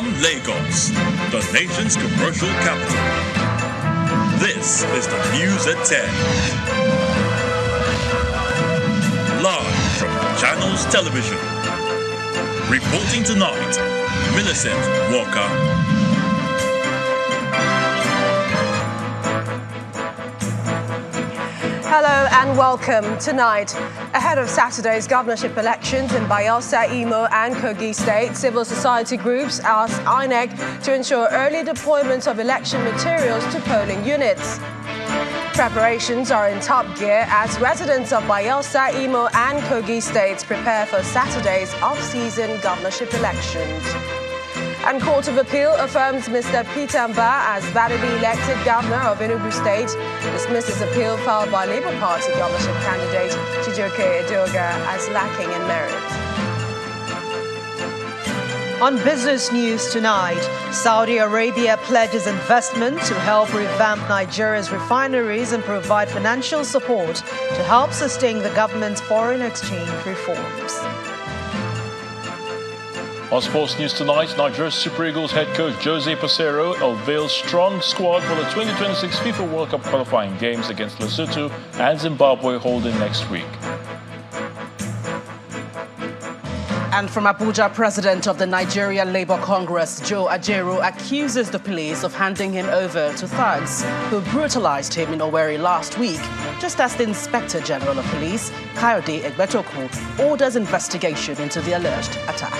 From Lagos, the nation's commercial capital, this is the News at 10. Live from Channels Television. Reporting tonight, Millicent Walker. Hello and welcome. Tonight, ahead of Saturday's governorship elections in Bayelsa, Imo and Kogi states, civil society groups asked INEC to ensure early deployment of election materials to polling units. Preparations are in top gear as residents of Bayelsa, Imo and Kogi states prepare for Saturday's off-season governorship elections. And Court of Appeal affirms Mr. Peter Mba as validly elected governor of Enugu State, dismisses appeal filed by Labour Party governorship candidate Chijioke Edoga as lacking in merit. On business news tonight, Saudi Arabia pledges investment to help revamp Nigeria's refineries and provide financial support to help sustain the government's foreign exchange reforms. On sports news tonight, Nigeria's Super Eagles head coach Jose Peseiro unveils strong squad for the 2026 FIFA World Cup qualifying games against Lesotho and Zimbabwe holding next week. And from Abuja, President of the Nigeria Labour Congress, Joe Ajaero, accuses the police of handing him over to thugs who brutalized him in Owerri last week, just as the Inspector General of Police, Kayode Egbetoku, orders investigation into the alleged attack.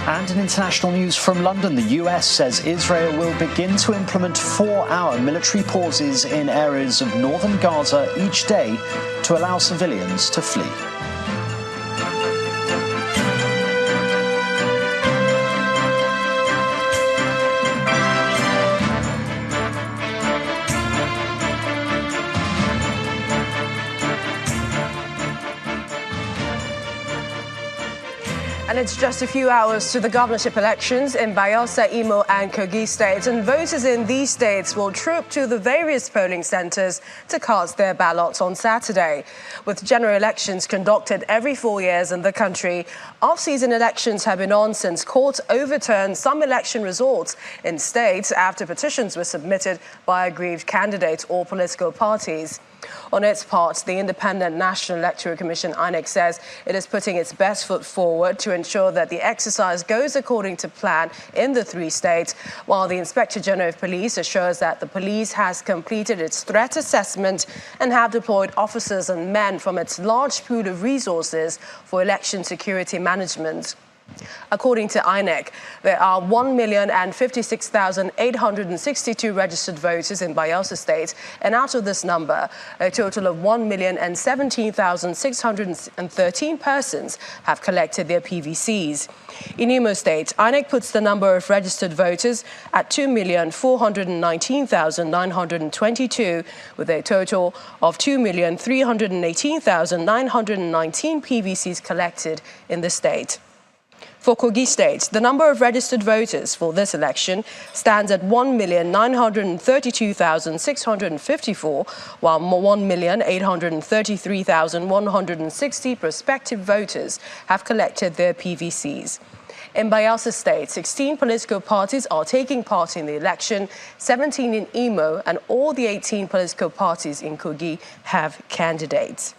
And in international news from London, the US says Israel will begin to implement 4-hour military pauses in areas of northern Gaza each day to allow civilians to flee. And it's just a few hours to the governorship elections in Bayelsa, Imo and Kogi states, and voters in these states will troop to the various polling centres to cast their ballots on Saturday. With general elections conducted every 4 years in the country, off-season elections have been on since courts overturned some election results in states after petitions were submitted by aggrieved candidates or political parties. On its part, the Independent National Electoral Commission, INEC, says it is putting its best foot forward to ensure that the exercise goes according to plan in the 3 states, while the Inspector General of Police assures that the police has completed its threat assessment and have deployed officers and men from its large pool of resources for election security management. According to INEC, there are 1,056,862 registered voters in Bayelsa State, and out of this number, a total of 1,017,613 persons have collected their PVCs. In Imo State, INEC puts the number of registered voters at 2,419,922, with a total of 2,318,919 PVCs collected in the state. For Kogi State, the number of registered voters for this election stands at 1,932,654, while 1,833,160 prospective voters have collected their PVCs. In Bayelsa State, 16 political parties are taking part in the election, 17 in Imo, and all the 18 political parties in Kogi have candidates.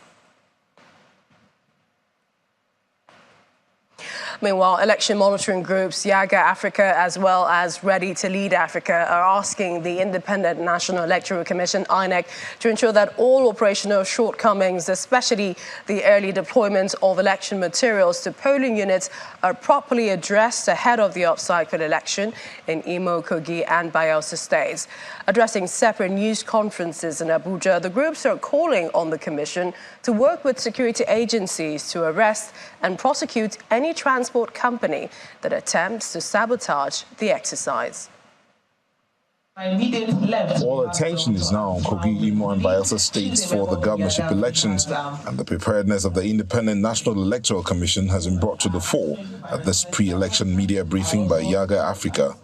Meanwhile, election monitoring groups, Yaga Africa as well as Ready to Lead Africa, are asking the Independent National Electoral Commission, INEC, to ensure that all operational shortcomings, especially the early deployment of election materials to polling units, are properly addressed ahead of the off-cycle election in Imo, Kogi and Bayelsa states. Addressing separate news conferences in Abuja, the groups are calling on the Commission to work with security agencies to arrest and prosecute any transport company that attempts to sabotage the exercise. All attention is now on Kogi, Imo and Bayelsa states for the governorship elections, and the preparedness of the Independent National Electoral Commission has been brought to the fore at this pre-election media briefing by Yaga Africa.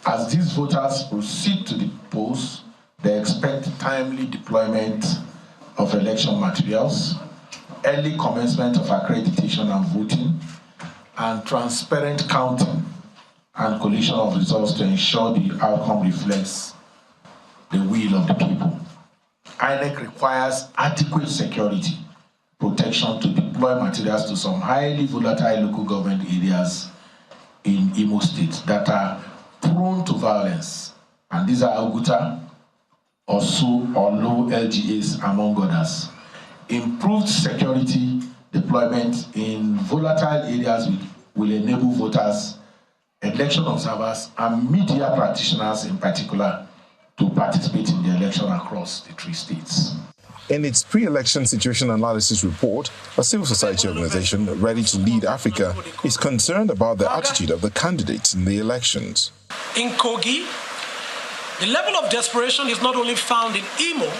As these voters proceed to the polls, they expect timely deployment of election materials, early commencement of accreditation and voting, and transparent counting and collation of results to ensure the outcome reflects the will of the people. INEC requires adequate security protection to deploy materials to some highly volatile local government areas in Imo State that are prone to violence. And these are Oguta, Osu, or low LGAs, among others. Improved security deployment in volatile areas will enable voters, election observers, and media practitioners in particular to participate in the election across the 3 states. In its pre-election situation analysis report, a civil society organization ready to lead Africa is concerned about the attitude of the candidates in the elections. In Kogi, the level of desperation is not only found in Imo.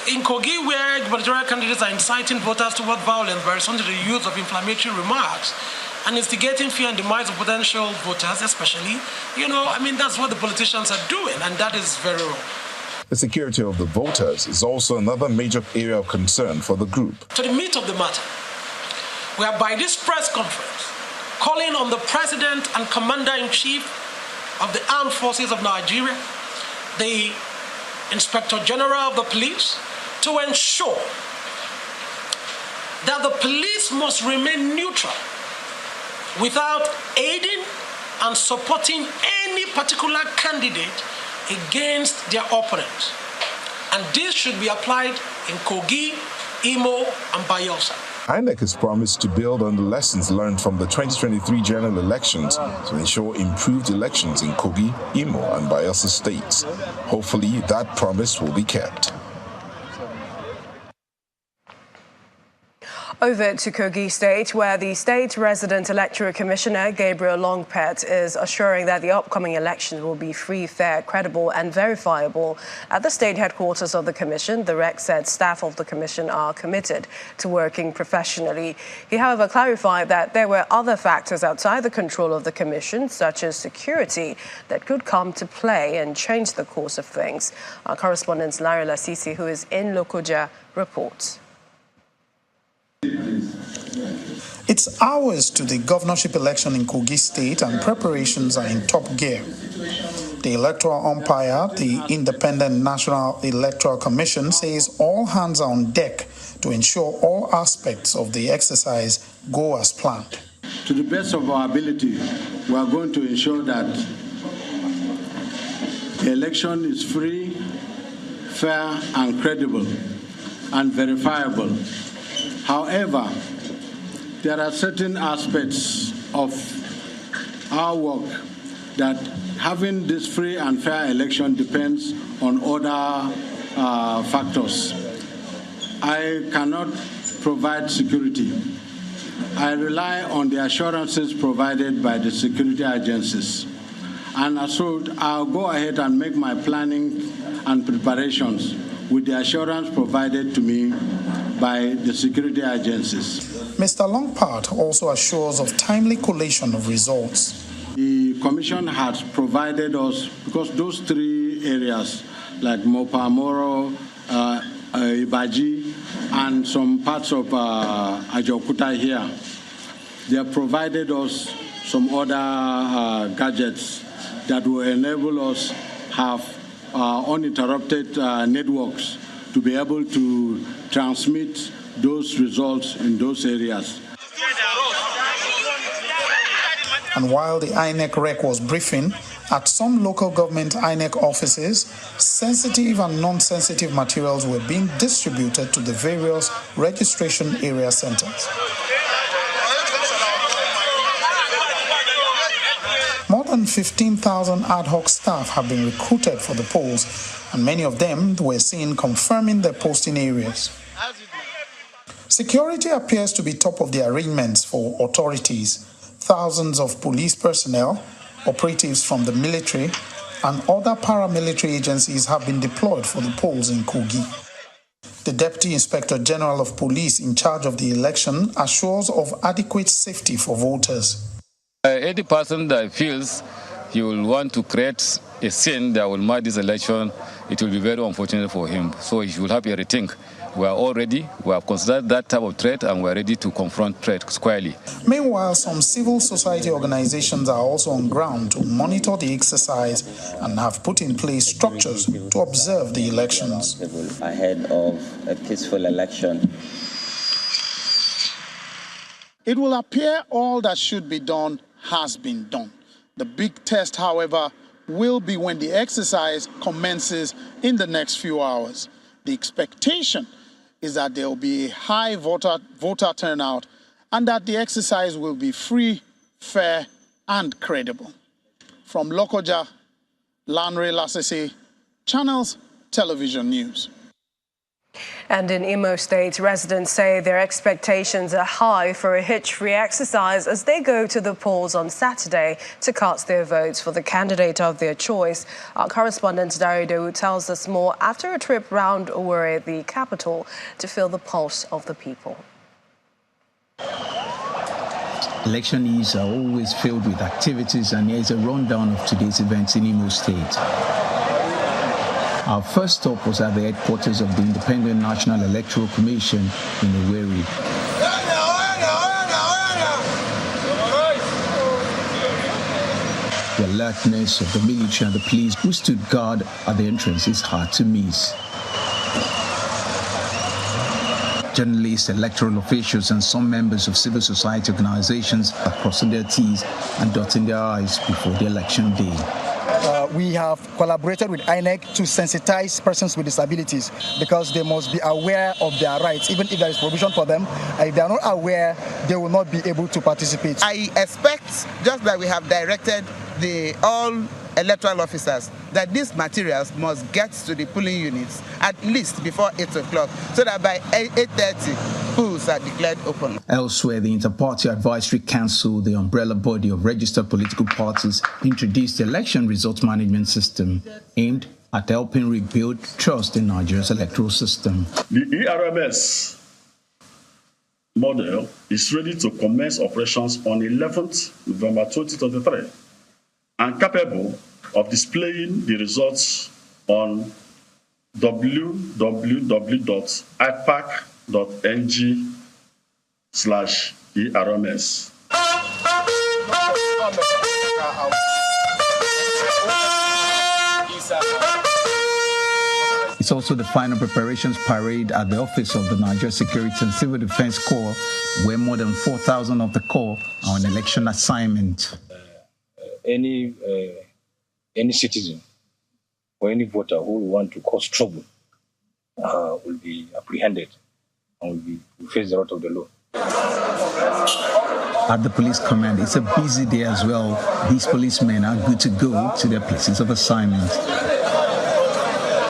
In Kogi, where gubernatorial candidates are inciting voters toward violence by resorting to the use of inflammatory remarks and instigating fear and demise of potential voters, especially, that's what the politicians are doing, and that is very wrong. The security of the voters is also another major area of concern for the group. To the meat of the matter, we are by this press conference calling on the President and Commander-in-Chief of the Armed Forces of Nigeria, the Inspector General of the Police, to ensure that the police must remain neutral without aiding and supporting any particular candidate against their opponents. And this should be applied in Kogi, Imo, and Bayelsa. INEC has promised to build on the lessons learned from the 2023 general elections to ensure improved elections in Kogi, Imo, and Bayelsa states. Hopefully, that promise will be kept. Over to Kogi State, where the state resident electoral commissioner, Gabriel Longpet, is assuring that the upcoming election will be free, fair, credible and verifiable. At the state headquarters of the commission, the REC said staff of the commission are committed to working professionally. He, however, clarified that there were other factors outside the control of the commission, such as security, that could come to play and change the course of things. Our correspondent Larry Lasisi, who is in Lokoja, reports. It's hours to the governorship election in Kogi State and preparations are in top gear. The electoral umpire, the Independent National Electoral Commission, says all hands are on deck to ensure all aspects of the exercise go as planned. To the best of our ability, we are going to ensure that the election is free, fair and credible and verifiable. However, there are certain aspects of our work that having this free and fair election depends on other factors. I cannot provide security. I rely on the assurances provided by the security agencies. And as such, I'll go ahead and make my planning and preparations with the assurance provided to me by the security agencies. Mr. Longpart also assures of timely collation of results. The Commission has provided us, because those 3 areas, like Mopamoro, Ibaji, and some parts of Ajokuta here, they have provided us some other gadgets that will enable us have uninterrupted networks to be able to transmit those results in those areas. And while the INEC REC was briefing, at some local government INEC offices, sensitive and non-sensitive materials were being distributed to the various registration area centers. More than 15,000 ad hoc staff have been recruited for the polls, and many of them were seen confirming their posting areas. Security appears to be top of the arrangements for authorities. Thousands of police personnel, operatives from the military, and other paramilitary agencies have been deployed for the polls in Kogi. The Deputy Inspector General of Police in charge of the election assures of adequate safety for voters. Any person that feels he will want to create a scene that will mar this election, it will be very unfortunate for him. So he should have a rethink we are all ready. We have considered that type of threat and we are ready to confront threat squarely. Meanwhile, some civil society organizations are also on ground to monitor the exercise and have put in place structures to observe the elections. Ahead of a peaceful election. It will appear all that should be done has been done. The big test, however, will be when the exercise commences in the next few hours. The expectation is that there will be a high voter turnout and that the exercise will be free, fair, and credible. From Lokoja, Lanre Lasese, Channels Television News. And in Imo State, residents say their expectations are high for a hitch-free exercise as they go to the polls on Saturday to cast their votes for the candidate of their choice. Our correspondent Darido tells us more after a trip round Owerri, the capital, to feel the pulse of the people. Election eves are always filled with activities, and here's a rundown of today's events in Imo State. Our first stop was at the headquarters of the Independent National Electoral Commission in Owerri. The alertness of the military and the police who stood guard at the entrance is hard to miss. Journalists, electoral officials, and some members of civil society organizations are crossing their T's and dotting their I's before the election day. We have collaborated with INEC to sensitize persons with disabilities because they must be aware of their rights, even if there is provision for them. If they are not aware, they will not be able to participate. I expect, just like we have directed all electoral officers, that these materials must get to the polling units at least before 8 o'clock, so that by 8:30, polls are declared open. Elsewhere, the Inter-Party Advisory Council, the umbrella body of registered political parties, introduced the election results management system aimed at helping rebuild trust in Nigeria's electoral system. The ERMS model is ready to commence operations on 11th November 2023 and capable of displaying the results on www.ipac.ng/ERMS. It's also the final preparations parade at the office of the Nigeria Security and Civil Defense Corps, where more than 4,000 of the Corps are on election assignment. Any citizen or any voter who will want to cause trouble will be apprehended and will face the wrath of the law. At the police command, it's a busy day as well. These policemen are good to go to their places of assignment.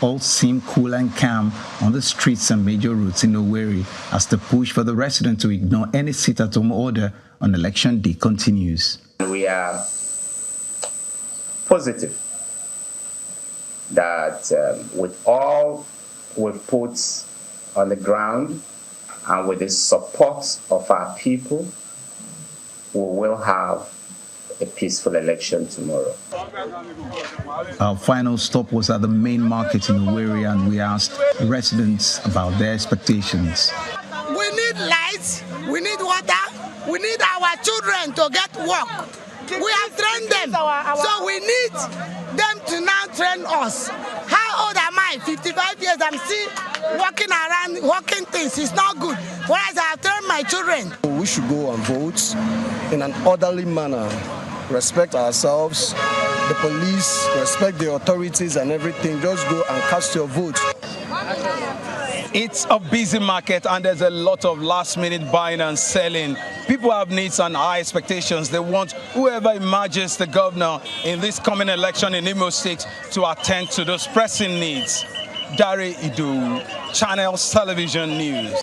All seem cool and calm on the streets and major roads in Owerri as the push for the resident to ignore any sit-at-home order on election day continues. We are positive that with all we've put on the ground and with the support of our people, we will have a peaceful election tomorrow. Our final stop was at the main market in Owerri, and we asked residents about their expectations. We need lights, we need water, we need our children to get work. We have trained them, so we need them to now train us. How old am I? 55 years, I'm still walking around, walking things. It's not good. Whereas I have trained my children. We should go and vote in an orderly manner. Respect ourselves, the police, respect the authorities and everything. Just go and cast your vote. It's a busy market and there's a lot of last-minute buying and selling. People have needs and high expectations. They want whoever emerges the governor in this coming election in Imo State to attend to those pressing needs. Dari Idu, Channels Television News.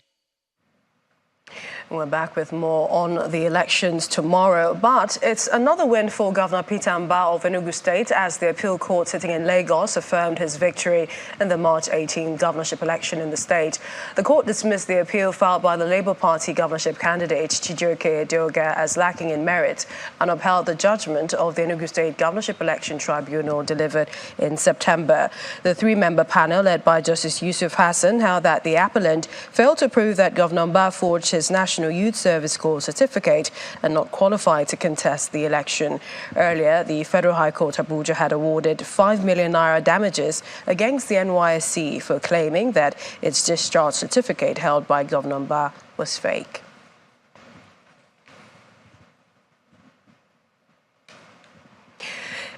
We're back with more on the elections tomorrow, but it's another win for Governor Peter Mbah of Enugu State as the appeal court sitting in Lagos affirmed his victory in the March 18 governorship election in the state. The court dismissed the appeal filed by the Labour Party governorship candidate Chijioke Adeoga as lacking in merit and upheld the judgment of the Enugu State Governorship Election Tribunal delivered in September. The three-member panel led by Justice Yusuf Hassan held that the appellant failed to prove that Governor Mbah forged his National Youth Service Corps certificate and not qualified to contest the election. Earlier, the Federal High Court Abuja had awarded 5 million naira damages against the NYSC for claiming that its discharge certificate held by Governor Mbah was fake.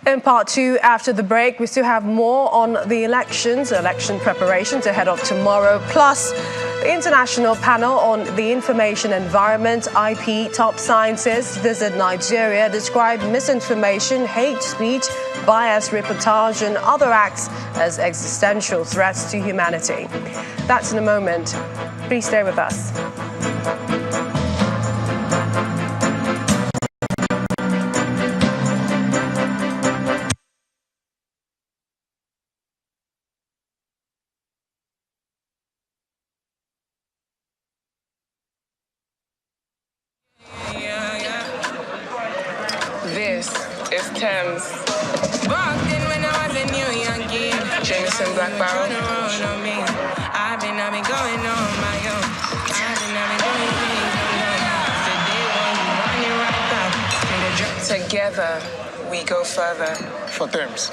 In part two, after the break, we still have more on the election preparations ahead of tomorrow, plus the international panel on the information environment, IP, top scientists visit Nigeria, describe misinformation, hate speech, bias reportage, and other acts as existential threats to humanity. That's in a moment. Please stay with us. This is Thames. Back then when I was a new young kid, Jameson Black Barrel. I've been going on my own. I've been doing things alone. Today when you want it right back. Together we go further. For Thames.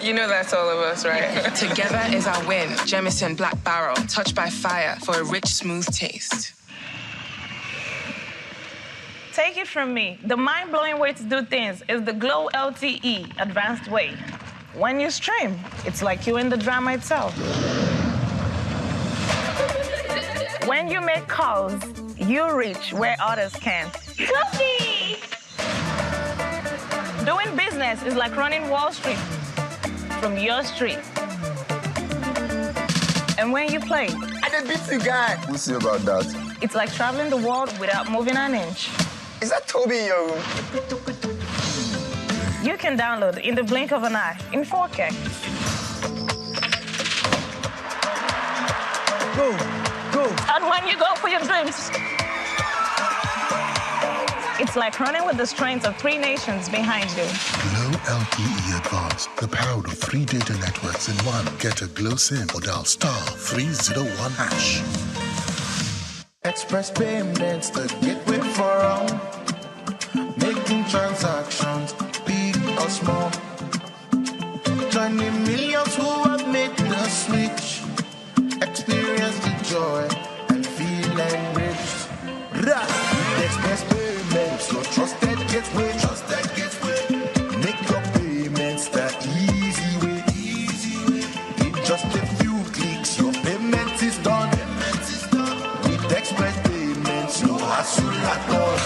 You know that's all of us, right? Together is our win. Jameson Black Barrel, touched by fire for a rich, smooth taste. Take it from me, the mind-blowing way to do things is the Glow LTE advanced way. When you stream, it's like you're in the drama itself. When you make calls, you reach where others can't. Coffee! Doing business is like running Wall Street from your street. And when you play, I did beat you guy. We'll see about that. It's like traveling the world without moving an inch. Is that Toby in your room? You can download in the blink of an eye in 4K. Go. And when you go for your dreams, it's like running with the strength of 3 nations behind you. Glow LTE Advanced, the power of 3 data networks in one. Get a Glow SIM or dial *301#. Express payments, the gateway for all. Making transactions, big or small. Joining millions who have made the switch. Experience the joy and feel enriched. Express payments, your trusted gateway. Make your payments the easy way. In just a few clicks, your payment is done. Express payments, no hassle at all.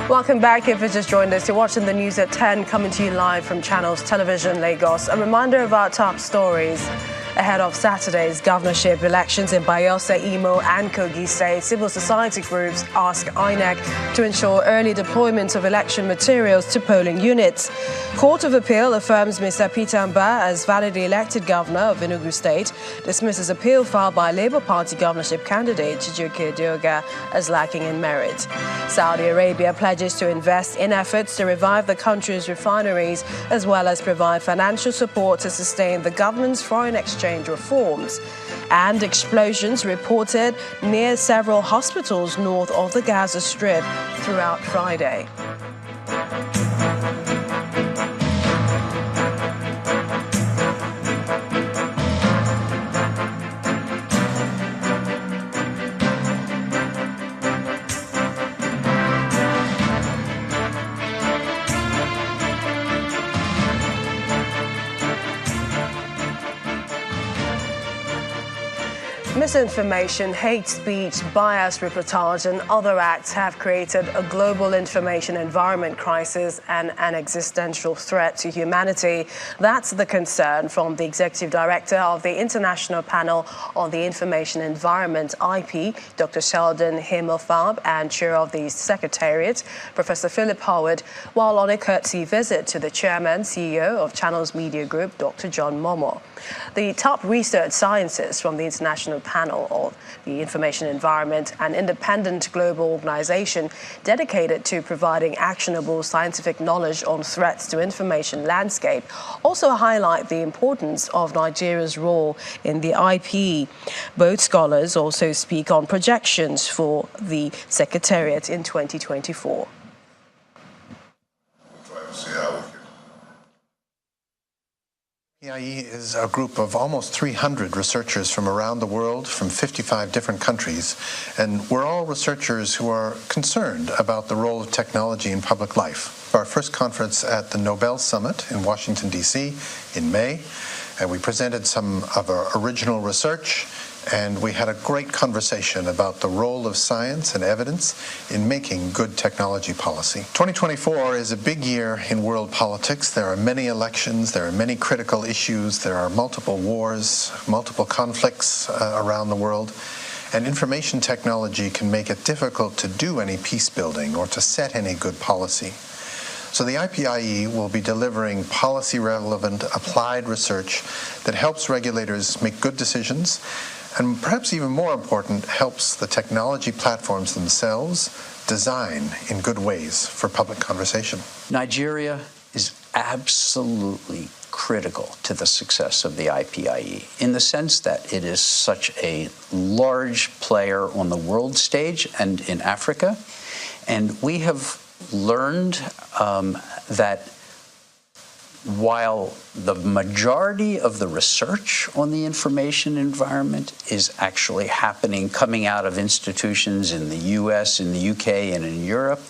Welcome back. If you just joined us, you're watching the news at 10, coming to you live from Channels Television Lagos. A reminder of our top stories. Ahead of Saturday's governorship elections in Bayelsa, Imo and Kogi State, civil society groups ask INEC to ensure early deployment of election materials to polling units. Court of Appeal affirms Mr. Peter Mbah as validly elected governor of Enugu State, dismisses appeal filed by Labour Party governorship candidate Chijioke Adeoga as lacking in merit. Saudi Arabia pledges to invest in efforts to revive the country's refineries as well as provide financial support to sustain the government's foreign exchange reforms. And explosions reported near several hospitals north of the Gaza Strip throughout Friday. Misinformation, hate speech, bias reportage and other acts have created a global information environment crisis and an existential threat to humanity. That's the concern from the Executive Director of the International Panel on the Information Environment, IP, Dr. Sheldon Himmelfarb, and Chair of the Secretariat, Professor Philip Howard, while on a courtesy visit to the Chairman, CEO of Channels Media Group, Dr. John Momoh. The top research scientists from the International Panel of the Information Environment, an independent global organization dedicated to providing actionable scientific knowledge on threats to information landscape, also highlight the importance of Nigeria's role in the IP. Both scholars also speak on projections for the Secretariat in 2024. PIE is a group of almost 300 researchers from around the world, from 55 different countries, and we're all researchers who are concerned about the role of technology in public life. Our first conference at the Nobel Summit in Washington, D.C. in May, and we presented some of our original research, and we had a great conversation about the role of science and evidence in making good technology policy. 2024 is a big year in world politics. There are many elections, there are many critical issues, there are multiple wars, multiple conflicts around the world, and information technology can make it difficult to do any peace building or to set any good policy. So the IPIE will be delivering policy-relevant, applied research that helps regulators make good decisions, and perhaps even more important, helps the technology platforms themselves design in good ways for public conversation. Nigeria is absolutely critical to the success of the IPIE in the sense that it is such a large player on the world stage and in Africa. And we have learned that while the majority of the research on the information environment is actually happening, coming out of institutions in the US, in the UK, and in Europe,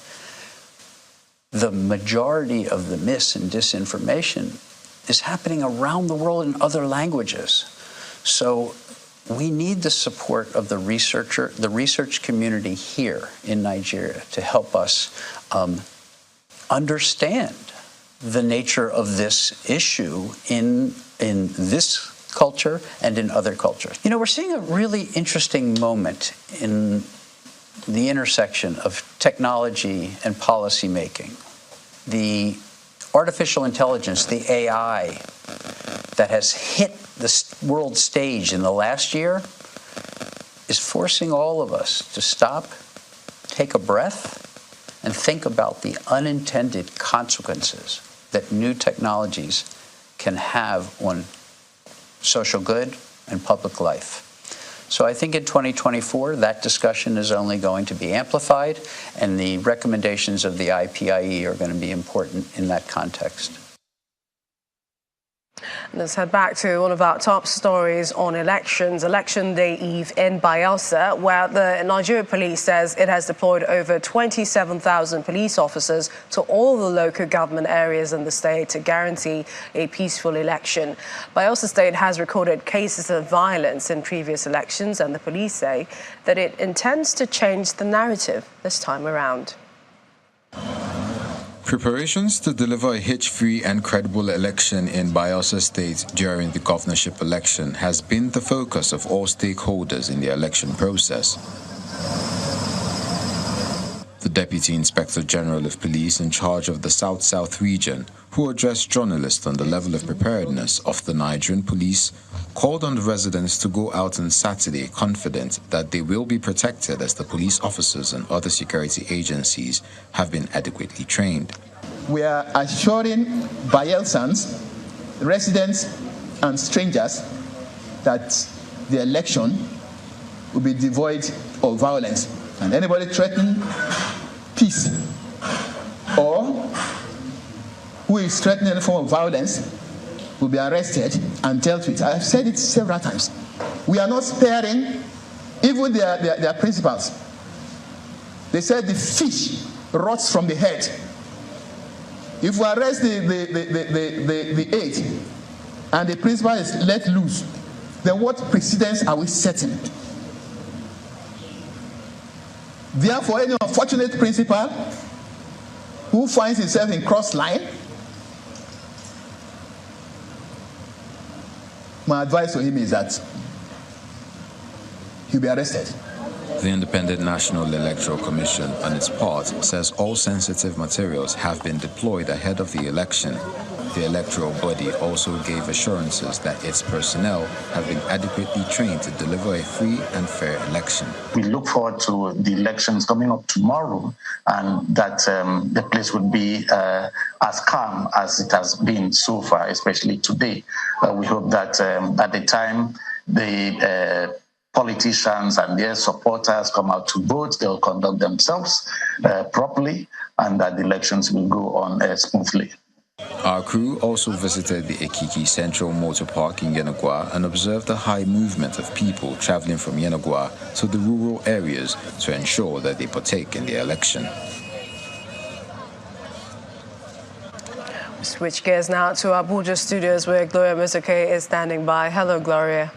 the majority of the mis and disinformation is happening around the world in other languages. So we need the support of the research community here in Nigeria to help us understand the nature of this issue in this culture and in other cultures. You know, we're seeing a really interesting moment in the intersection of technology and policy making. The artificial intelligence, the AI that has hit the world stage in the last year is forcing all of us to stop, take a breath, and think about the unintended consequences that new technologies can have on social good and public life. So I think in 2024, that discussion is only going to be amplified, and the recommendations of the IPIE are going to be important in that context. Let's head back to one of our top stories on elections. Election Day Eve in Bayelsa, where the Nigeria police says it has deployed over 27,000 police officers to all the local government areas in the state to guarantee a peaceful election. Bayelsa State has recorded cases of violence in previous elections, and the police say that it intends to change the narrative this time around. Preparations to deliver a hitch-free and credible election in Bayelsa State during the governorship election has been the focus of all stakeholders in the election process. The Deputy Inspector General of Police in charge of the South-South region, who addressed journalists on the level of preparedness of the Nigerian police, called on the residents to go out on Saturday confident that they will be protected as the police officers and other security agencies have been adequately trained. We are assuring Bayelsans, residents and strangers that the election will be devoid of violence, and anybody threatening peace or who is threatening any form of violence will be arrested and dealt with. I've said it several times. We are not sparing even their principals. They said the fish rots from the head. If we arrest the aide and the principal is let loose, then what precedents are we setting? Therefore, any unfortunate principal who finds himself in cross line, my advice to him is that he'll be arrested. The Independent National Electoral Commission, on its part, says all sensitive materials have been deployed ahead of the election. The electoral body also gave assurances that its personnel have been adequately trained to deliver a free and fair election. We look forward to the elections coming up tomorrow, and that the place would be as calm as it has been so far, especially today. We hope that at the time the politicians and their supporters come out to vote, they'll conduct themselves properly, and that the elections will go on smoothly. Our crew also visited the Ekiki Central Motor Park in Yenagoa and observed the high movement of people traveling from Yenagoa to the rural areas to ensure that they partake in the election. We switch gears now to Abuja studios where Gloria Muzoke is standing by. Hello, Gloria.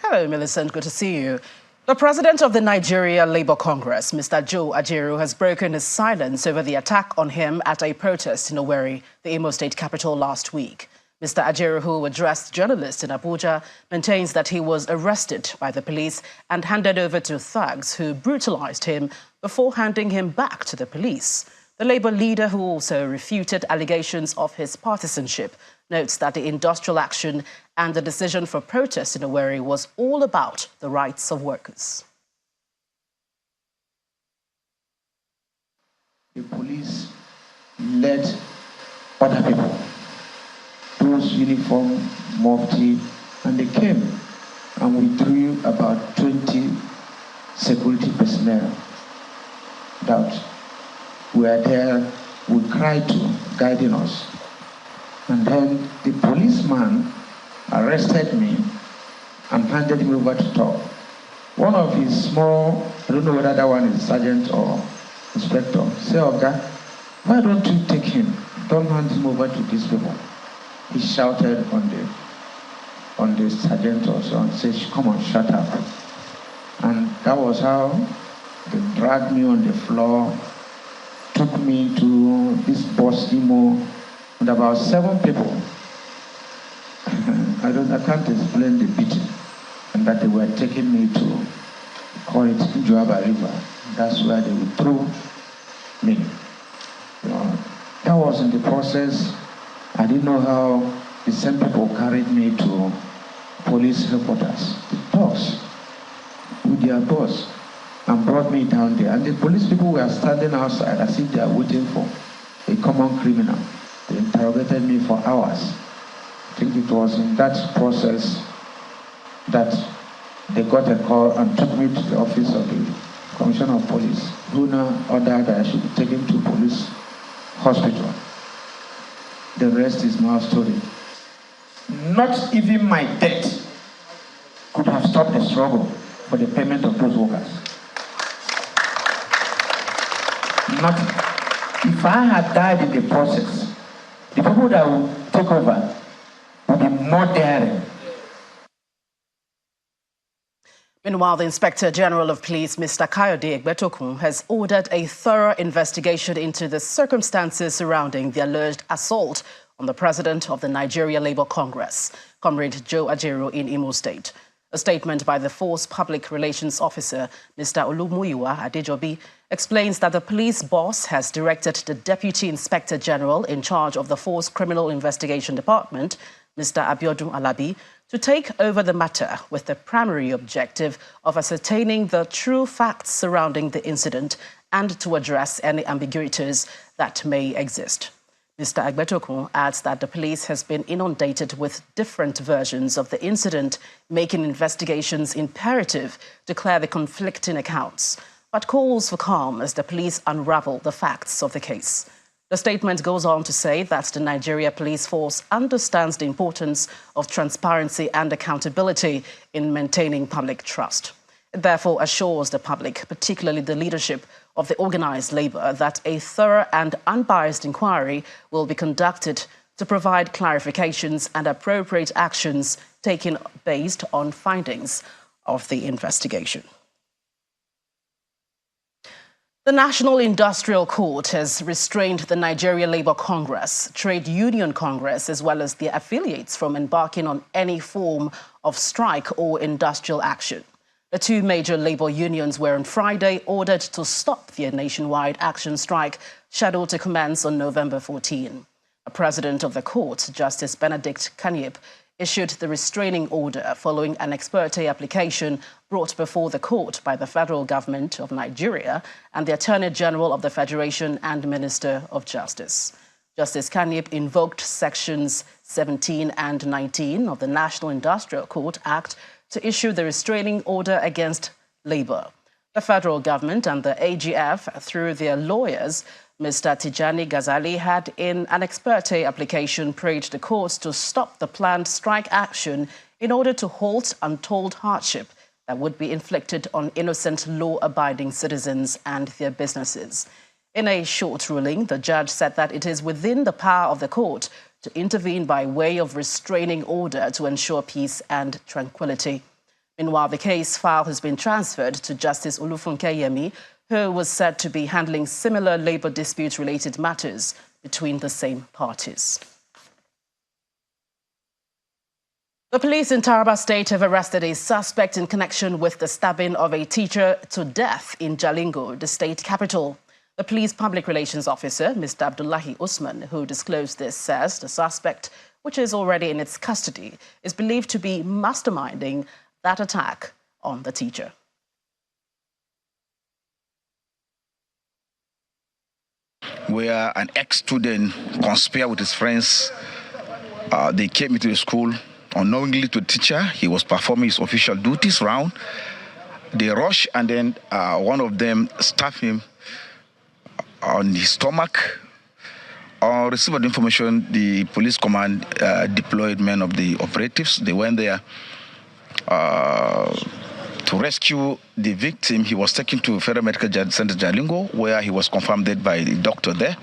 Hello, Millicent. Good to see you. The president of the Nigeria Labour Congress, Mr. Joe Ajaero, has broken his silence over the attack on him at a protest in Owerri, the Imo State capital, last week. Mr. Ajaero, who addressed journalists in Abuja, maintains that he was arrested by the police and handed over to thugs who brutalized him before handing him back to the police. The Labour leader, who also refuted allegations of his partisanship, notes that the industrial action and the decision for protest in Owerri was all about the rights of workers. The police led other people, those uniform, mufti, and they came and we drew about 20 security personnel that were there, we cried to, guiding us. And then the policeman arrested me and handed me over to talk. One of his small, I don't know whether that one is sergeant or inspector, said, "Oga, why don't you take him? Don't hand him over to these people." He shouted on the sergeant also and said, "Come on, shut up." And that was how they dragged me on the floor, took me to this bus Imo, and about 7 people. I can't explain the beating, and that they were taking me to call it Joaba River. That's where they would throw me. That was in the process. I didn't know how the same people carried me to police headquarters, the dogs, with their boss, and brought me down there. And the police people were standing outside as if they are waiting for a common criminal. They interrogated me for hours. I think it was in that process that they got a call and took me to the office of the Commissioner of Police, who now ordered that I should be taken to police hospital. The rest is now story. Not even my death could have stopped the struggle for the payment of those workers. Nothing. If I had died in the process, the people that will take over will be more daring. Meanwhile, the Inspector General of Police, Mr. Kayode Egbetokun, has ordered a thorough investigation into the circumstances surrounding the alleged assault on the president of the Nigeria Labour Congress, Comrade Joe Ajaero, in Imo State. A statement by the Force Public Relations Officer, Mr. Olumuyiwa Adejobi, explains that the police boss has directed the Deputy Inspector General in charge of the Force Criminal Investigation Department, Mr. Abiodun Alabi, to take over the matter with the primary objective of ascertaining the true facts surrounding the incident and to address any ambiguities that may exist. Mr. Egbetokun adds that the police has been inundated with different versions of the incident, making investigations imperative to clear the conflicting accounts, but calls for calm as the police unravel the facts of the case. The statement goes on to say that the Nigeria Police Force understands the importance of transparency and accountability in maintaining public trust. It therefore assures the public, particularly the leadership of the organized labor, that a thorough and unbiased inquiry will be conducted to provide clarifications and appropriate actions taken based on findings of the investigation. The National Industrial Court has restrained the Nigeria Labour Congress, Trade Union Congress, as well as their affiliates from embarking on any form of strike or industrial action. The two major labour unions were on Friday ordered to stop their nationwide action strike, scheduled to commence on November 14. The president of the court, Justice Benedict Kanyip, issued the restraining order following an ex parte application brought before the court by the federal government of Nigeria and the Attorney General of the Federation and Minister of Justice. Justice Kanyip invoked sections 17 and 19 of the National Industrial Court Act to issue the restraining order against Labour. The federal government and the AGF, through their lawyers, Mr. Tijani Ghazali, had in an ex parte application prayed the courts to stop the planned strike action in order to halt untold hardship that would be inflicted on innocent law-abiding citizens and their businesses. In a short ruling, the judge said that it is within the power of the court to intervene by way of restraining order to ensure peace and tranquility. Meanwhile, the case file has been transferred to Justice Olufunke Yemi, who was said to be handling similar labour dispute-related matters between the same parties. The police in Taraba State have arrested a suspect in connection with the stabbing of a teacher to death in Jalingo, the state capital. The police public relations officer, Mr. Abdullahi Usman, who disclosed this, says the suspect, which is already in its custody, is believed to be masterminding that attack on the teacher. Where an ex-student conspired with his friends. They came into the school unknowingly to the teacher. He was performing his official duties round. They rushed and then one of them stabbed him on his stomach. On receipt of information, the police command deployed men of the operatives. They went there to rescue the victim. He was taken to Federal Medical Center Jalingo, where he was confirmed dead by the doctor there.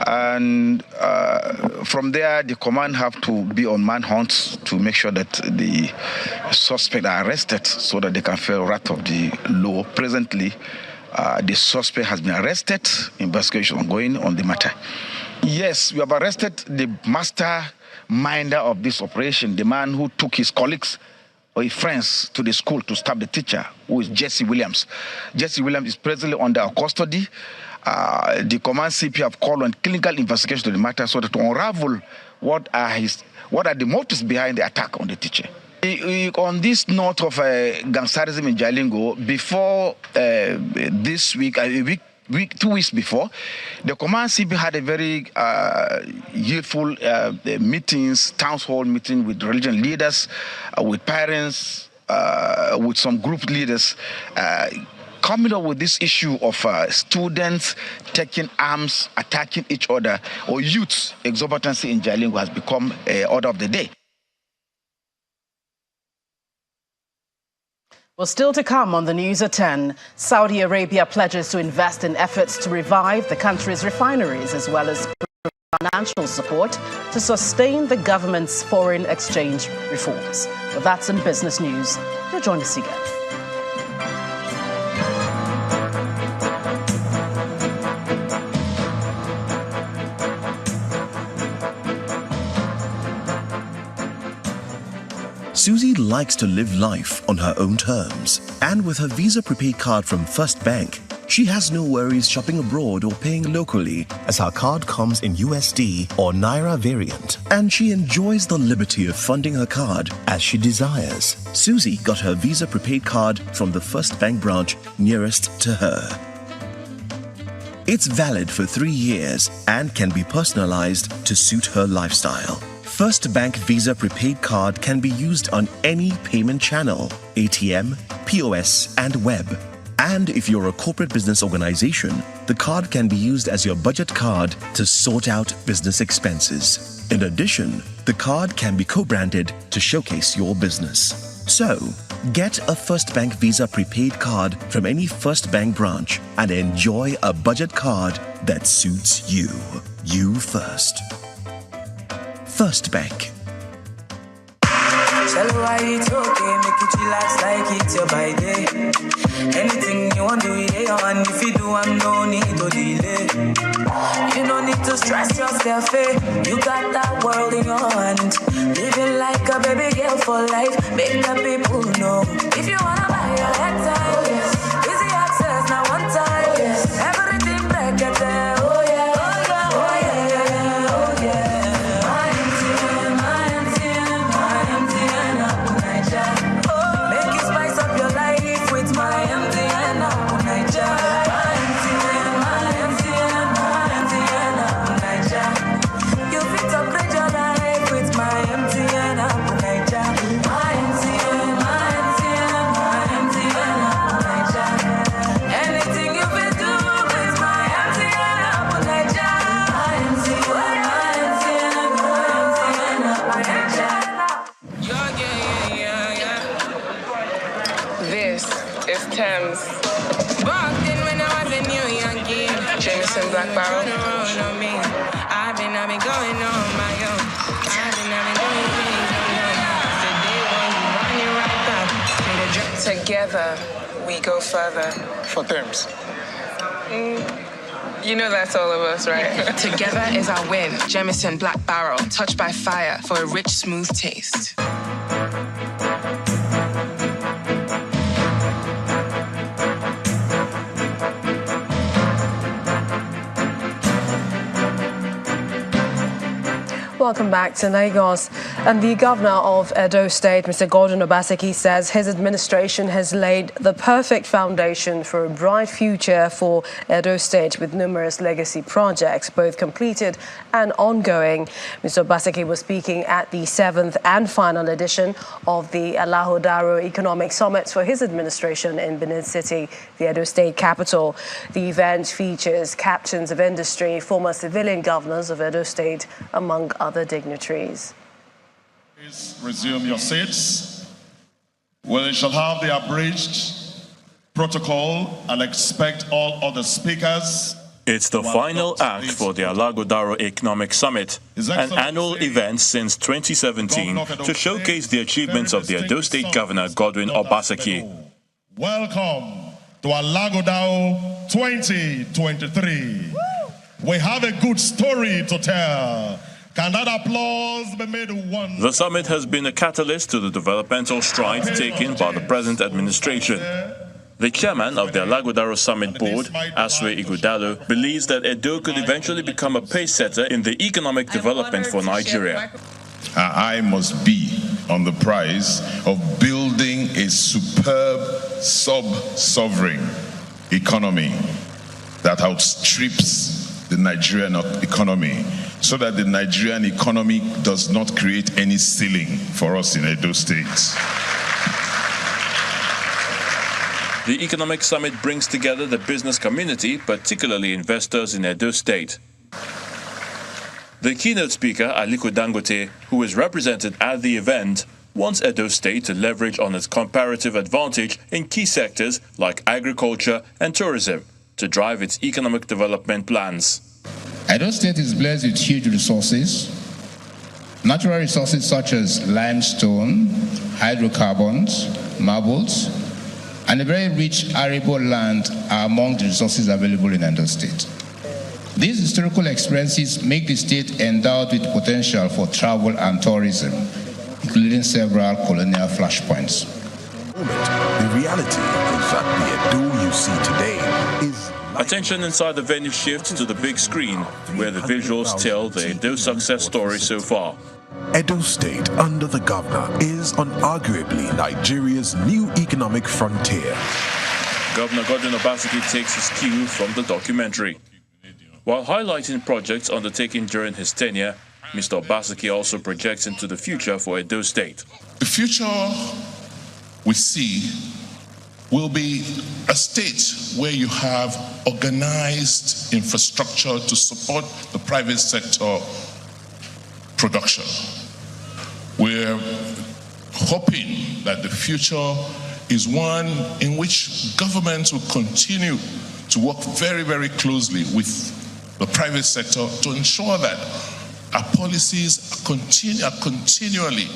And from there, the command have to be on manhunt to make sure that the suspect are arrested so that they can feel wrath of the law. Presently, the suspect has been arrested. Investigation ongoing on the matter. Yes, we have arrested the masterminder of this operation, the man who took his colleagues or his friends to the school to stab the teacher, who is Jesse Williams. Jesse Williams is presently under our custody. The command CP have called on clinical investigation to the matter so that to unravel what are the motives behind the attack on the teacher. On this note of gangsterism in Jalingo, before this week, 2 weeks before, the command CP had a very youthful meetings, town hall meeting with religion leaders, with parents, with some group leaders, coming up with this issue of students taking arms, attacking each other, or youth exorbitancy in Jalingo has become an order of the day. Well, still to come on the news at 10, Saudi Arabia pledges to invest in efforts to revive the country's refineries as well as financial support to sustain the government's foreign exchange reforms. Well, that's in business news. You'll join us again. Susie likes to live life on her own terms. And with her Visa prepaid card from First Bank, she has no worries shopping abroad or paying locally as her card comes in USD or Naira variant. And she enjoys the liberty of funding her card as she desires. Susie got her Visa prepaid card from the First Bank branch nearest to her. It's valid for 3 years and can be personalized to suit her lifestyle. First Bank Visa prepaid card can be used on any payment channel, ATM, POS, and web. And if you're a corporate business organization, the card can be used as your budget card to sort out business expenses. In addition, the card can be co-branded to showcase your business. So, get a First Bank Visa prepaid card from any First Bank branch and enjoy a budget card that suits you. You first. First Bank. Tell her why it's okay, make it relax like it's your by day. Anything you want to do, yeah, and if you do, I'm no need to delay. You don't need to stress yourself, eh? You got that world in your hand. Living like a baby girl for life, make the people know. If you wanna buy your head time, yes. Easy access, now one time, yes. Everything break it there, oh yeah, oh yeah, oh yeah, oh yeah. Make you spice up your life with my MTN app, Nigeria. You fit upgrade your life with my MTN app, Nigeria. Anything you fit do with my MTN app, This is Thames. Back then when I was a new youngie, Jameson Black Barrel. on me. I've been going on my own. I've been doing things on my own. Today when you run it right back. Together, we go further. For terms. You know that's all of us, right? Together is our win. Jameson Black Barrel, touched by fire for a rich, smooth taste. Welcome back to Lagos. And the governor of Edo State, Mr. Gordon Obaseki, says his administration has laid the perfect foundation for a bright future for Edo State with numerous legacy projects, both completed and ongoing. Mr. Obaseki was speaking at the 7th and final edition of the Alahodaro Economic Summit for his administration in Benin City, the Edo State capital. The event features captains of industry, former civilian governors of Edo State, among other dignitaries. Please resume your seats. We shall have the abridged protocol and expect all other speakers. It's the final act for the Alagodaro Economic Summit, an annual event since 2017 to showcase the achievements of the Edo State Governor Godwin Obaseki. Welcome to Alagodaro 2023. We have a good story to tell. Can that applause be made one? The summit has been a catalyst to the developmental strides taken by the present administration. The chairman of the Alagodaro Summit Board, Aswe Ighodalo, believes that Edo could eventually become a pace-setter in the economic development for Nigeria. I must be on the prize of building a superb sub-sovereign economy that outstrips the Nigerian economy, so that the Nigerian economy does not create any ceiling for us in Edo State. The Economic Summit brings together the business community, particularly investors in Edo State. The keynote speaker, Aliko Dangote, who is represented at the event, wants Edo State to leverage on its comparative advantage in key sectors like agriculture and tourism to drive its economic development plans. Edo State is blessed with huge resources. Natural resources such as limestone, hydrocarbons, marbles, and a very rich arable land are among the resources available in Edo State. These historical experiences make the state endowed with potential for travel and tourism, including several colonial flashpoints. The reality is that the Edo you see today is... Attention inside the venue shifts to the big screen, where the visuals tell the Edo success story so far. Edo State, under the governor, is unarguably Nigeria's new economic frontier. Governor Godwin Obaseki takes his cue from the documentary. While highlighting projects undertaken during his tenure, Mr. Obaseki also projects into the future for Edo State. The future we see will be a state where you have organized infrastructure to support the private sector production. We're hoping that the future is one in which governments will continue to work very, very closely with the private sector to ensure that Our policies are continually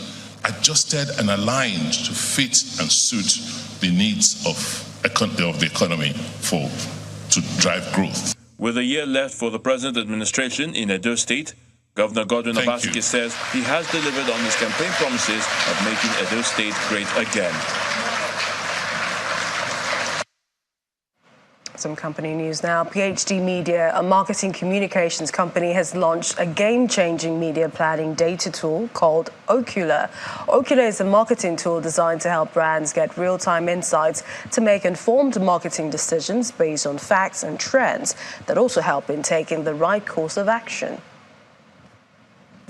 adjusted and aligned to fit and suit the needs of the economy to drive growth. With a year left for the present administration in Edo State, Governor Godwin Obaseki says he has delivered on his campaign promises of making Edo State great again. Some company news now. PhD Media, a marketing communications company, has launched a game-changing media planning data tool called Ocular. Ocular is a marketing tool designed to help brands get real-time insights to make informed marketing decisions based on facts and trends that also help in taking the right course of action.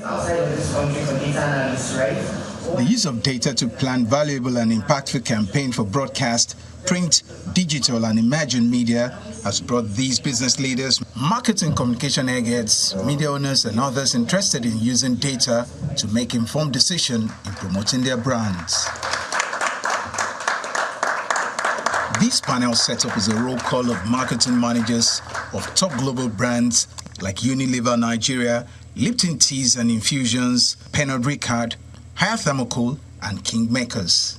Outside of this country for data analysts, right? The use of data to plan valuable and impactful campaign for broadcast, print, digital and emerging media has brought these business leaders, marketing communication experts, media owners and others interested in using data to make informed decisions in promoting their brands. This panel setup is a roll call of marketing managers of top global brands like Unilever Nigeria, Lipton Teas and Infusions, Pernod Ricard, Higher Thermocool and Kingmakers.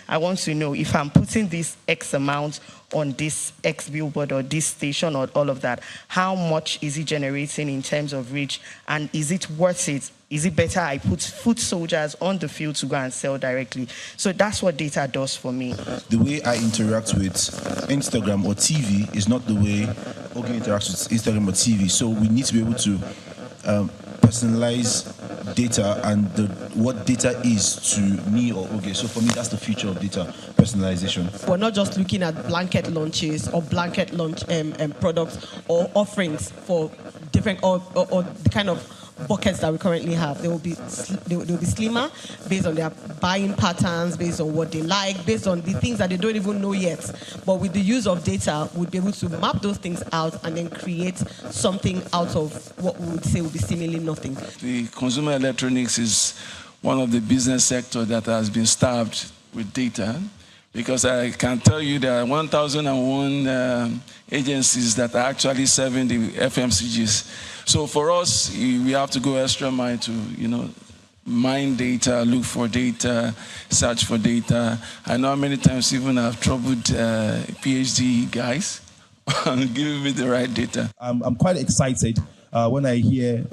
I want to know if I'm putting this X amount on this X billboard or this station or all of that, how much is it generating in terms of reach, and is it worth it? Is it better I put foot soldiers on the field to go and sell directly? So that's what data does for me. The way I interact with Instagram or TV is not the way Kogi interacts with Instagram or TV. So we need to be able to personalize data and what data is to me or Oge. So for me, that's the future of data personalization. We're not just looking at blanket launches or blanket launch products or offerings for different or the kind of buckets that we currently have. They will be slimmer based on their buying patterns, based on what they like, based on the things that they don't even know yet. But with the use of data, we'll be able to map those things out and then create something out of what we would say would be seemingly nothing. The consumer electronics is one of the business sector that has been starved with data, because I can tell you there are 1,001 agencies that are actually serving the FMCGs. So for us, we have to go extra mile to, mine data, look for data, search for data. I know how many times even I've troubled PhD guys on giving me the right data. I'm quite excited when I hear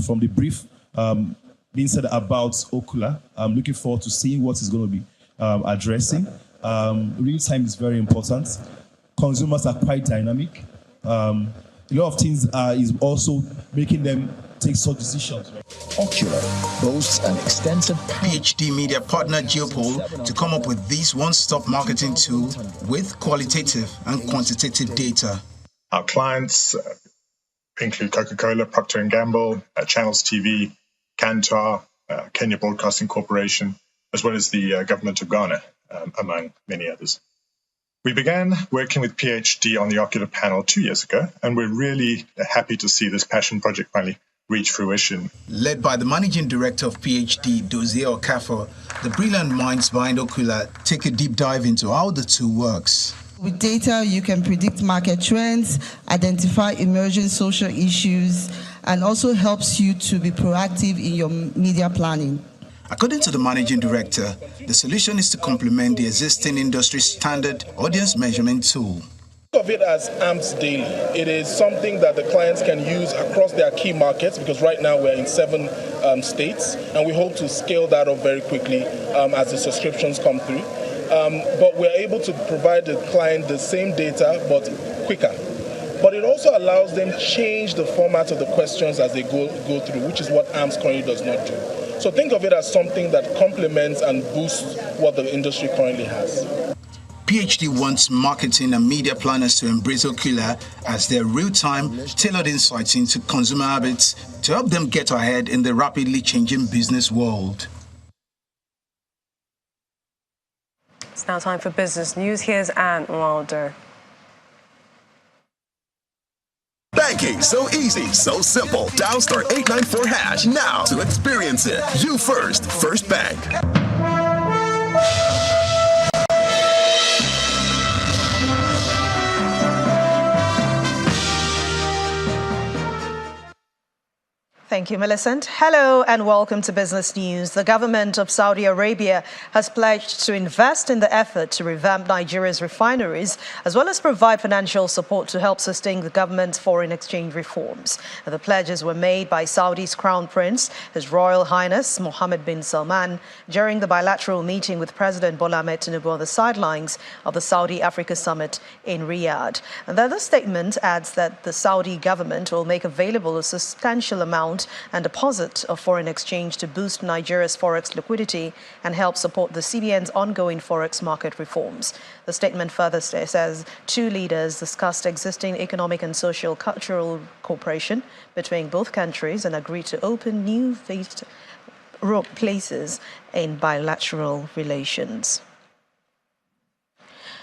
from the brief being said about Ocular. I'm looking forward to seeing what is going to be addressing. Real time is very important. Consumers are quite dynamic. A lot of things is also making them take such decisions. Ocular boasts an extensive PhD media partner Geopol to come up with this one-stop marketing tool with qualitative and quantitative data. Our clients include Coca-Cola, Procter & Gamble, Channels TV, Kantar, Kenya Broadcasting Corporation, as well as the government of Ghana, among many others. We began working with PhD on the Ocular panel 2 years ago, and we're really happy to see this passion project finally reach fruition. Led by the managing director of PhD, Dozie Okafor, the brilliant minds behind Ocular take a deep dive into how the tool works. With data, you can predict market trends, identify emerging social issues, and also helps you to be proactive in your media planning. According to the managing director, the solution is to complement the existing industry standard audience measurement tool. Think of it as AMPS Daily. It is something that the clients can use across their key markets, because right now we're in 7 states, and we hope to scale that up very quickly as the subscriptions come through. But we're able to provide the client the same data, but quicker. But it also allows them change the format of the questions as they go through, which is what AMPS currently does not do. So think of it as something that complements and boosts what the industry currently has. PhD wants marketing and media planners to embrace Ocular as their real-time, tailored insights into consumer habits to help them get ahead in the rapidly changing business world. It's now time for business news. Here's Anne Wilder. Banking so easy, so simple. Dial star 894 hash now to experience it. You first, First Bank. Thank Thank you, Millicent. Hello and welcome to Business News. The government of Saudi Arabia has pledged to invest in the effort to revamp Nigeria's refineries, as well as provide financial support to help sustain the government's foreign exchange reforms. The pledges were made by Saudi's Crown Prince, His Royal Highness Mohammed bin Salman, during the bilateral meeting with President Bola Ahmed Tinubu on the sidelines of the Saudi-Africa Summit in Riyadh. And the other statement adds that the Saudi government will make available a substantial amount and deposit of foreign exchange to boost Nigeria's forex liquidity and help support the CBN's ongoing forex market reforms. The statement further says two leaders discussed existing economic and social cultural cooperation between both countries and agreed to open new places in bilateral relations.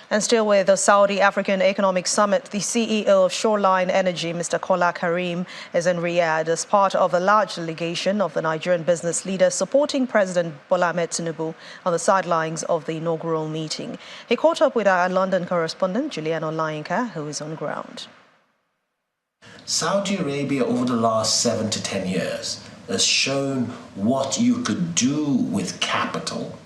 And still with the Saudi African Economic Summit, the CEO of Shoreline Energy, Mr. Kola Karim, is in Riyadh as part of a large delegation of the Nigerian business leaders supporting President Bola Ahmed Tinubu on the sidelines of the inaugural meeting. He caught up with our London correspondent, Julian Olayinka, who is on ground. Saudi Arabia, over the last 7 to 10 years, has shown what you could do with capital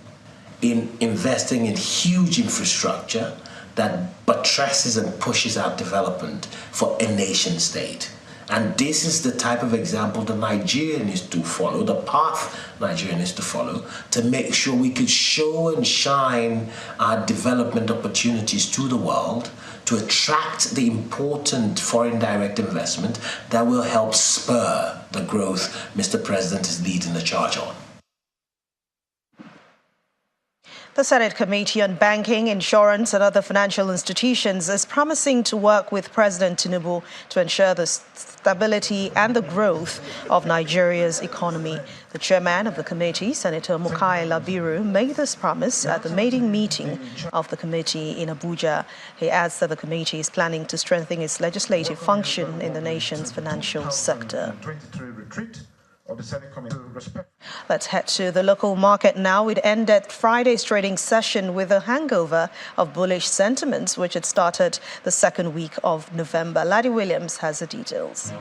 in investing in huge infrastructure that buttresses and pushes out development for a nation state. And this is the type of example that Nigeria needs to follow, the path Nigeria needs to follow, to make sure we could show and shine our development opportunities to the world, to attract the important foreign direct investment that will help spur the growth Mr. President is leading the charge on. The Senate Committee on Banking, Insurance and Other Financial Institutions is promising to work with President Tinubu to ensure the stability and the growth of Nigeria's economy. The chairman of the committee, Senator Mukai Labiru, made this promise at the maiden meeting of the committee in Abuja. He adds that the committee is planning to strengthen its legislative function in the nation's financial sector. Let's head to the local market now. It ended Friday's trading session with a hangover of bullish sentiments, which had started the second week of November. Laddie Williams has the details.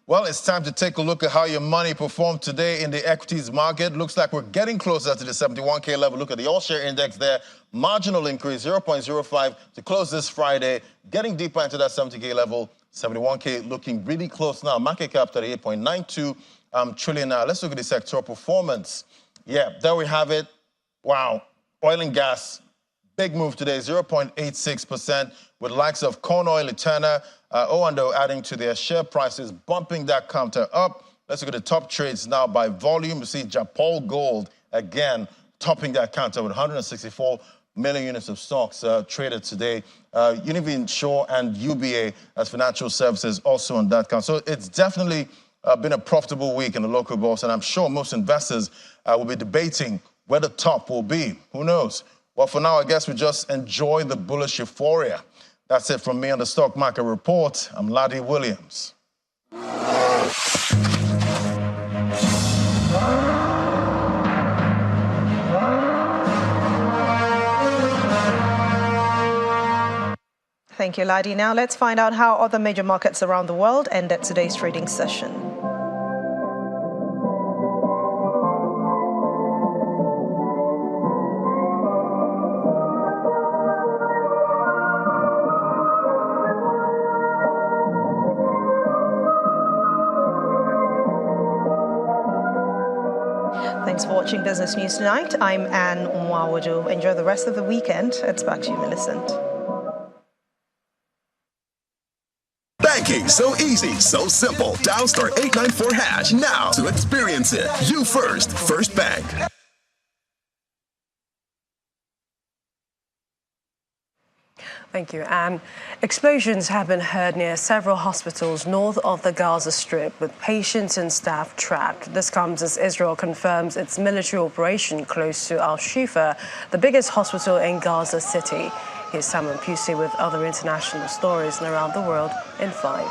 Well, it's time to take a look at how your money performed today in the equities market. Looks like we're getting closer to the 71K level. Look at the all-share index there. Marginal increase, 0.05 to close this Friday. Getting deeper into that 70K level. 71K looking really close now. Market cap 38.92 trillion now. Let's look at the sectoral performance. Yeah, there we have it. Wow. Oil and gas, big move today, 0.86%, with likes of corn oil, Eterna, O&O adding to their share prices, bumping that counter up. Let's look at the top trades now by volume. You see Japol Gold, again, topping that counter with 164 million units of stocks traded today. Univinsure and UBA as financial services also on that count. So it's definitely been a profitable week in the local bourse, and I'm sure most investors will be debating where the top will be. Who knows? Well, for now, I guess we just enjoy the bullish euphoria. That's it from me on the Stock Market Report. I'm Laddie Williams. Thank you, Laddie. Now let's find out how other major markets around the world ended today's trading session. Thanks for watching Business News Tonight. I'm Anne Mwawadu. Enjoy the rest of the weekend. It's back to you, Millicent. Banking so easy, so simple. Dial *894# now to experience it. You first, First Bank. Thank you, Anne. Explosions have been heard near several hospitals north of the Gaza Strip, with patients and staff trapped. This comes as Israel confirms its military operation close to Al-Shifa, the biggest hospital in Gaza City. Here's Samuel Pusey with other international stories and around the world in 5.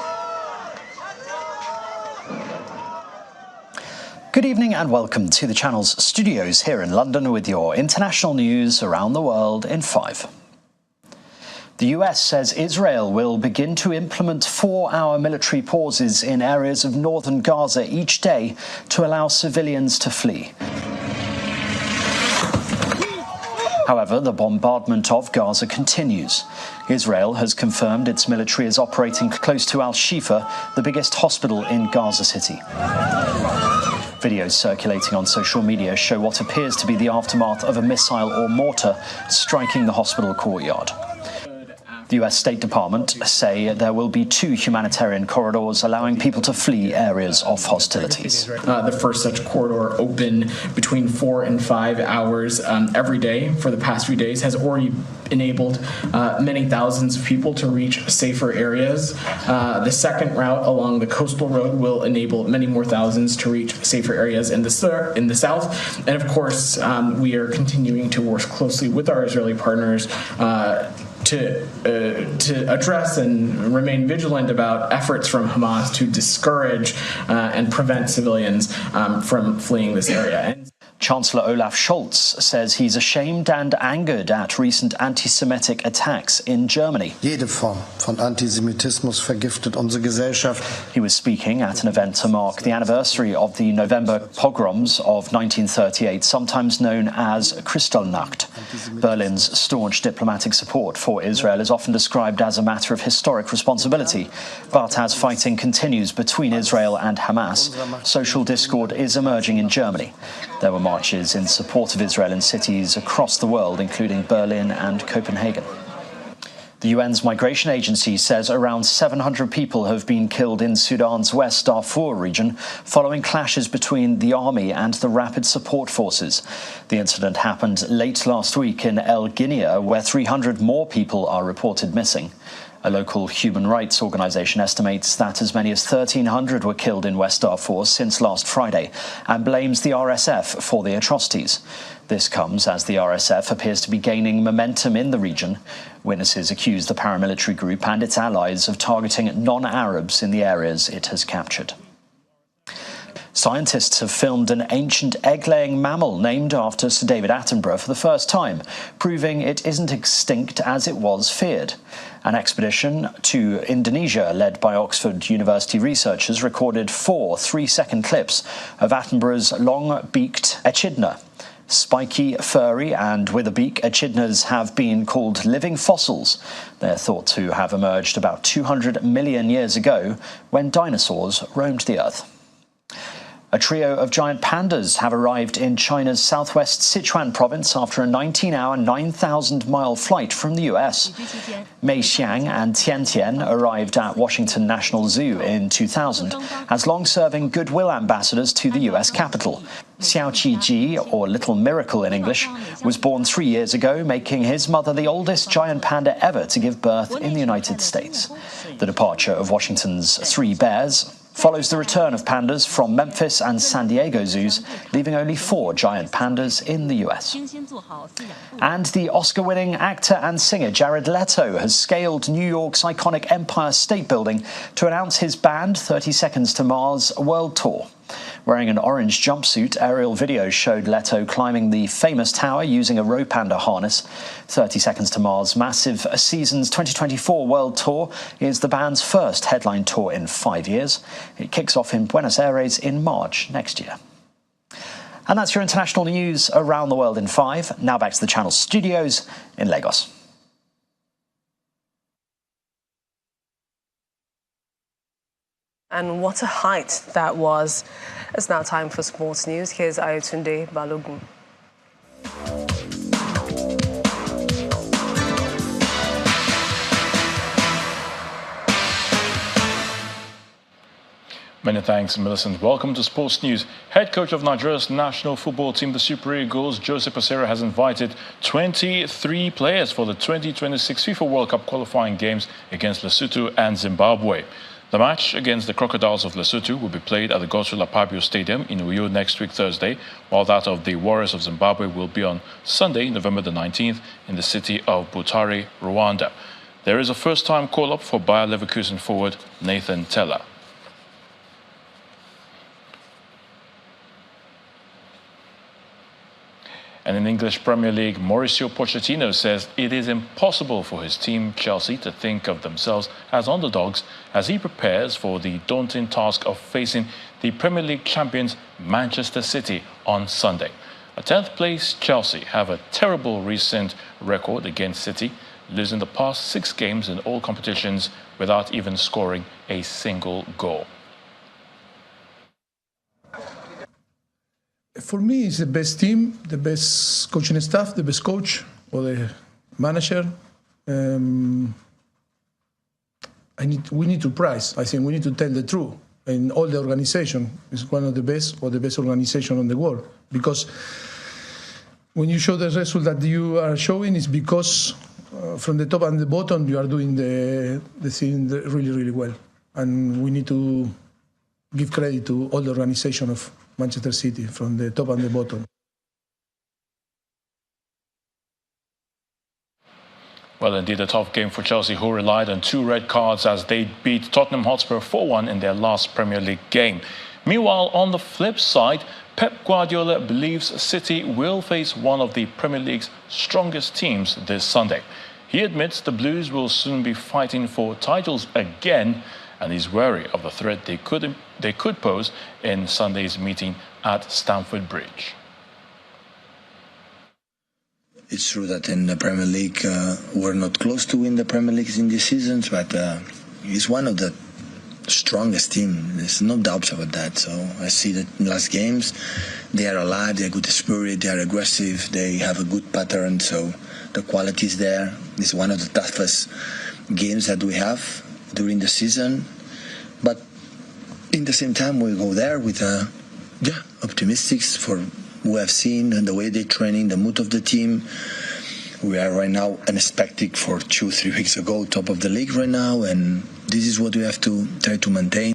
Good evening and welcome to the channel's studios here in London with your international news around the world in 5. The US says Israel will begin to implement 4-hour military pauses in areas of northern Gaza each day to allow civilians to flee. However, the bombardment of Gaza continues. Israel has confirmed its military is operating close to Al-Shifa, the biggest hospital in Gaza City. Videos circulating on social media show what appears to be the aftermath of a missile or mortar striking the hospital courtyard. The US State Department say there will be 2 humanitarian corridors allowing people to flee areas of hostilities. The first such corridor open between 4 and 5 hours every day for the past few days has already enabled many thousands of people to reach safer areas. The second route along the coastal road will enable many more thousands to reach safer areas in the south. And of course, we are continuing to work closely with our Israeli partners to address and remain vigilant about efforts from Hamas to discourage and prevent civilians from fleeing this area. Chancellor Olaf Scholz says he's ashamed and angered at recent anti-Semitic attacks in Germany. Jede Form von Antisemitismus vergiftet unsere Gesellschaft. He was speaking at an event to mark the anniversary of the November pogroms of 1938, sometimes known as Kristallnacht. Berlin's staunch diplomatic support for Israel is often described as a matter of historic responsibility. But as fighting continues between Israel and Hamas, social discord is emerging in Germany. There were marches in support of Israel in cities across the world, including Berlin and Copenhagen. The UN's migration agency says around 700 people have been killed in Sudan's West Darfur region following clashes between the army and the Rapid Support Forces. The incident happened late last week in El Guinea, where 300 more people are reported missing. A local human rights organisation estimates that as many as 1,300 were killed in West Darfur since last Friday and blames the RSF for the atrocities. This comes as the RSF appears to be gaining momentum in the region. Witnesses accuse the paramilitary group and its allies of targeting non-Arabs in the areas it has captured. Scientists have filmed an ancient egg-laying mammal named after Sir David Attenborough for the first time, proving it isn't extinct as it was feared. An expedition to Indonesia led by Oxford University researchers recorded 4 3-second clips of Attenborough's long-beaked echidna. Spiky, furry and with a beak, echidnas have been called living fossils. They're thought to have emerged about 200 million years ago when dinosaurs roamed the Earth. A trio of giant pandas have arrived in China's southwest Sichuan province after a 19-hour, 9,000-mile flight from the US. Mei Xiang and Tian Tian arrived at Washington National Zoo in 2000 as long-serving goodwill ambassadors to the US Capitol. Xiao Qiji, or Little Miracle in English, was born 3 years ago, making his mother the oldest giant panda ever to give birth in the United States. The departure of Washington's 3 bears follows the return of pandas from Memphis and San Diego zoos, leaving only 4 giant pandas in the US. And the Oscar-winning actor and singer Jared Leto has scaled New York's iconic Empire State Building to announce his band 30 Seconds to Mars World Tour. Wearing an orange jumpsuit, aerial videos showed Leto climbing the famous tower using a rope and a harness. 30 Seconds to Mars' massive Seasons 2024 World Tour is the band's first headline tour in 5 years. It kicks off in Buenos Aires in March next year. And that's your international news around the world in 5. Now back to the channel's studios in Lagos. And what a height that was. It's now time for sports news. Here's Ayotunde Balogun. Many thanks, Millicent. Welcome to Sports News. Head coach of Nigeria's national football team, the Super Eagles, Joseph Asero, has invited 23 players for the 2026 FIFA World Cup qualifying games against Lesotho and Zimbabwe. The match against the Crocodiles of Lesotho will be played at the Godswill Akpabio Stadium in Uyo next week, Thursday, while that of the Warriors of Zimbabwe will be on Sunday, November the 19th, in the city of Butare, Rwanda. There is a first-time call-up for Bayer Leverkusen forward Nathan Teller. And in English Premier League, Mauricio Pochettino says it is impossible for his team, Chelsea, to think of themselves as underdogs as he prepares for the daunting task of facing the Premier League champions Manchester City on Sunday. A 10th place Chelsea have a terrible recent record against City, losing the past 6 games in all competitions without even scoring a single goal. For me, it's the best team, the best coaching staff, the best coach or the manager. We need to prize. I think we need to tell the truth. And all the organization is one of the best or the best organization in the world. Because when you show the result that you are showing, it's because from the top and the bottom, you are doing the thing really, really well. And we need to give credit to all the organization of Manchester City, from the top and the bottom. Well, indeed, a tough game for Chelsea, who relied on 2 red cards as they beat Tottenham Hotspur 4-1 in their last Premier League game. Meanwhile, on the flip side, Pep Guardiola believes City will face one of the Premier League's strongest teams this Sunday. He admits the Blues will soon be fighting for titles again, and he's wary of the threat they could pose in Sunday's meeting at Stamford Bridge. It's true that in the Premier League we're not close to win the Premier League in this season, but it's one of the strongest teams. There's no doubts about that. So I see that in last games they are alive, they have good spirit, they are aggressive, they have a good pattern. So the quality is there. It's one of the toughest games that we have during the season. But in the same time, we go there with optimistic for we have seen and the way they're training, the mood of the team. We are right now unexpected for 2-3 weeks ago, top of the league right now, and this is what we have to try to maintain.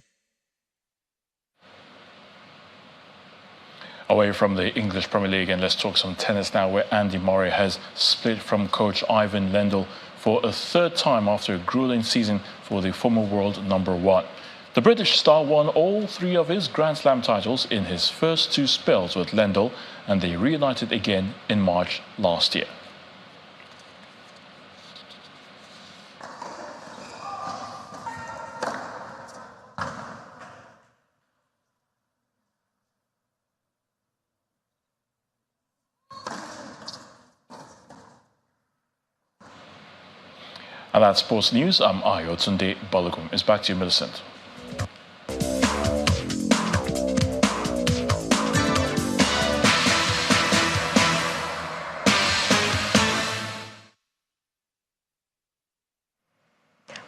Away from the English Premier League, and let's talk some tennis now, where Andy Murray has split from coach Ivan Lendl for a 3rd time after a grueling season for the former world #1. The British star won all 3 of his Grand Slam titles in his first 2 spells with Lendl, and they reunited again in March last year. And that's Sports News. I'm Ayotunde Balogun. It's back to you, Millicent.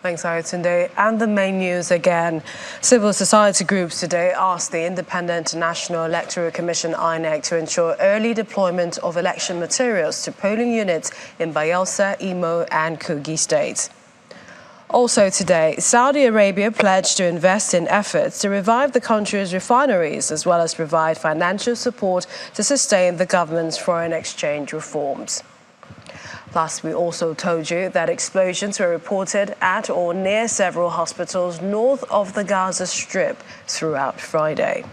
Thanks, Ayotunde. And the main news again. Civil society groups today asked the Independent National Electoral Commission, INEC, to ensure early deployment of election materials to polling units in Bayelsa, Imo and Kogi states. Also today, Saudi Arabia pledged to invest in efforts to revive the country's refineries, as well as provide financial support to sustain the government's foreign exchange reforms. Plus, we also told you that explosions were reported at or near several hospitals north of the Gaza Strip throughout Friday.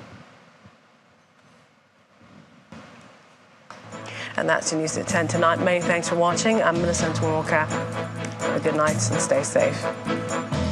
And that's the news at 10 tonight. Many thanks for watching. I'm Millicent Walker. Have a good night and stay safe.